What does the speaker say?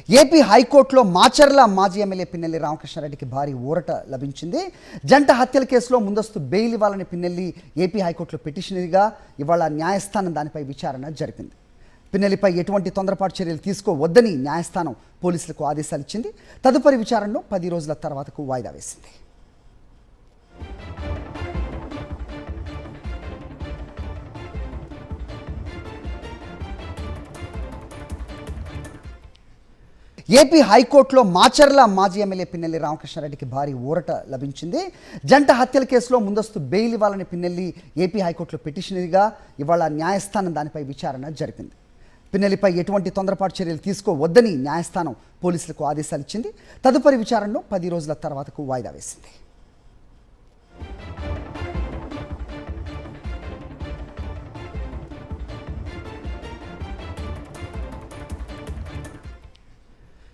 AP హైకోర్టులో మాచర్ల మాజీ MLA Pinnelli రామకృష్ణారెడ్డికి భారీ ఊరట లభించింది. జంట హత్యల కేసులో ముందస్తు బెయిల్ ఇవ్వాలని పిన్నెల్లి ఏపీ హైకోర్టులో పిటిషనరీగా ఇవాళ న్యాయస్థానం దానిపై విచారణ జరిపింది. పిన్నెల్లిపై ఎటువంటి తొందరపాటు చర్యలు తీసుకోవద్దని న్యాయస్థానం పోలీసులకు ఆదేశాలు ఇచ్చింది. తదుపరి విచారణను 10 రోజుల తర్వాతకు వాయిదా వేసింది. ఏపీ హైకోర్టులో మాచర్ల మాజీ ఎమ్మెల్యే పిన్నెల్లి రామకృష్ణారెడ్డికి భారీ ఊరట లభించింది. జంట హత్యల కేసులో ముందస్తు బెయిల్ ఇవ్వాలని పిన్నెల్లి ఏపీ హైకోర్టులో పిటిషనరీగా ఇవాళ న్యాయస్థానం దానిపై విచారణ జరిపింది. పిన్నెల్లిపై ఎటువంటి తొందరపాటు చర్యలు తీసుకోవద్దని న్యాయస్థానం పోలీసులకు ఆదేశాలు ఇచ్చింది. తదుపరి విచారణను 10 రోజుల తర్వాతకు వాయిదా వేసింది.